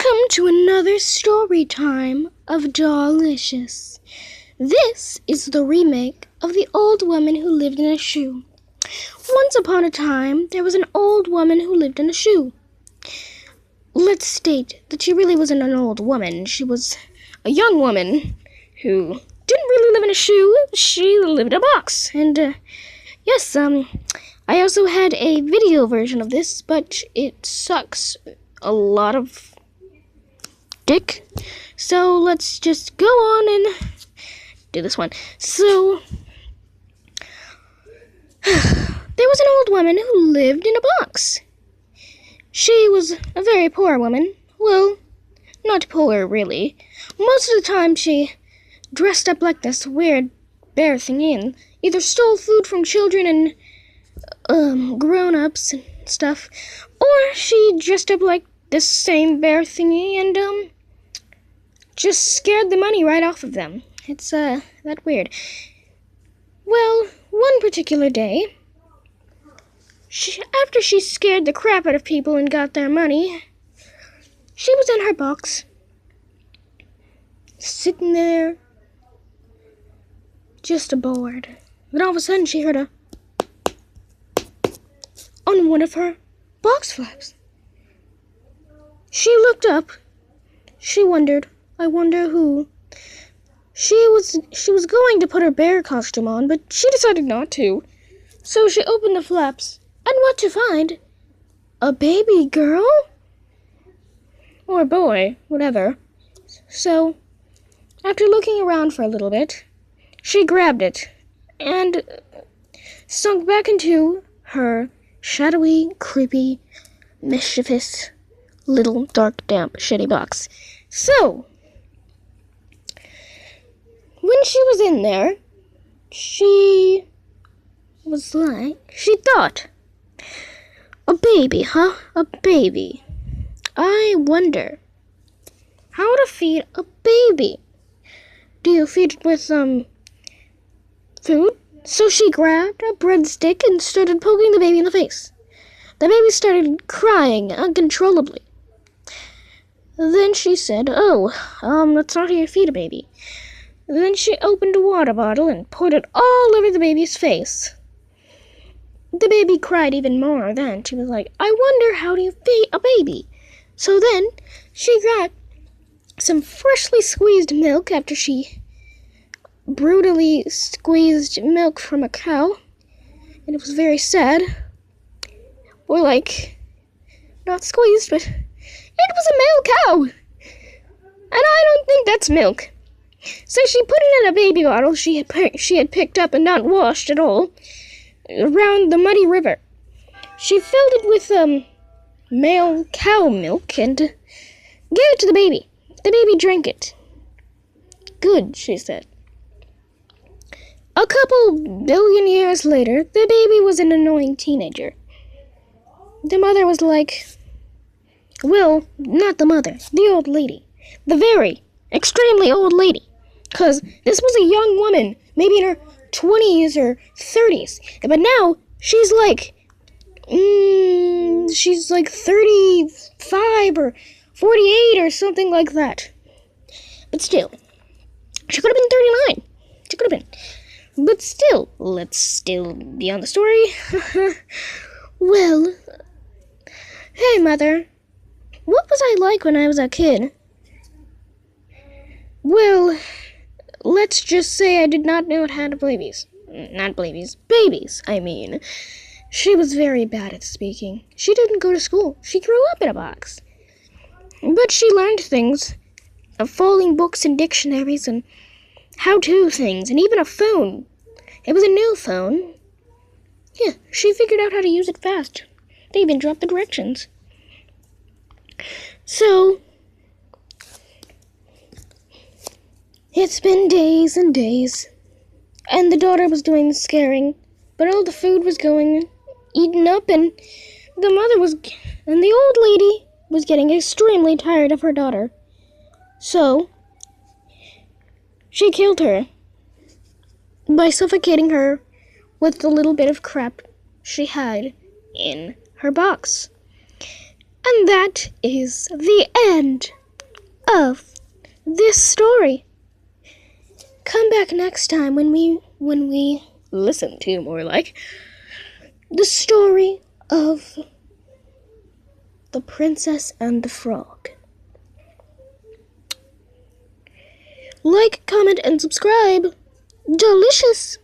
Welcome to another story time of Delicious. This is the remake of The Old Woman Who Lived in a Shoe. Once upon a time, there was an old woman who lived in a shoe. Let's state that she really wasn't an old woman. She was a young woman who didn't really live in a shoe. She lived in a box. And, yes, I also had a video version of this, but it sucks a lot of dick. So let's just go on and do this one. So there was an old woman who lived in a box. She was a very poor woman. Well, not poor really. Most of the time she dressed up like this weird bear thingy and either stole food from children and grown-ups and stuff, or she dressed up like this same bear thingy and just scared the money right off of them. It's that weird. Well, one particular day, after she scared the crap out of people and got their money, she was in her box, sitting there, just bored. Then all of a sudden she heard a on one of her box flaps. She looked up. She wondered, I wonder who. She was going to put her bear costume on, but she decided not to. So she opened the flaps, and what to find? A baby girl? Or boy, whatever. So, after looking around for a little bit, she grabbed it and sunk back into her shadowy, creepy, mischievous, little, dark, damp, shitty box. So, when she was in there, she thought, a baby, huh? A baby. I wonder how to feed a baby. Do you feed it with, food? So she grabbed a breadstick and started poking the baby in the face. The baby started crying uncontrollably. Then she said, that's not how you feed a baby. Then she opened a water bottle and poured it all over the baby's face. The baby cried even more then. She was like, I wonder how do you feed a baby? So then she grabbed some freshly squeezed milk after she brutally squeezed milk from a cow. And it was very sad. Or like, not squeezed, but it was a male cow. And I don't think that's milk. So she put it in a baby bottle she had picked up and not washed at all around the muddy river. She filled it with male cow milk and gave it to the baby. The baby drank it. Good, she said. A couple billion years later, the baby was an annoying teenager. The mother was like, well, not the mother, the old lady. The very, extremely old lady. 'Cause this was a young woman, maybe in her 20s or 30s. But now, she's like 35 or 48 or something like that. But still, she could have been 39. She could have been. But still, let's still be on the story. Well, hey, Mother. What was I like when I was a kid? Well, let's just say I did not know how to babies. Not babies. Babies, I mean. She was very bad at speaking. She didn't go to school. She grew up in a box. But she learned things. Folding books and dictionaries and how-to things. And even a phone. It was a new phone. Yeah, she figured out how to use it fast. They even dropped the directions. So, it's been days and days, and the daughter was doing the scaring, but all the food was eaten up, and the old lady was getting extremely tired of her daughter. So, she killed her by suffocating her with the little bit of crap she had in her box. And that is the end of this story. Come back next time when we listen to more like the story of the Princess and the Frog. Like, comment, and subscribe. Delicious!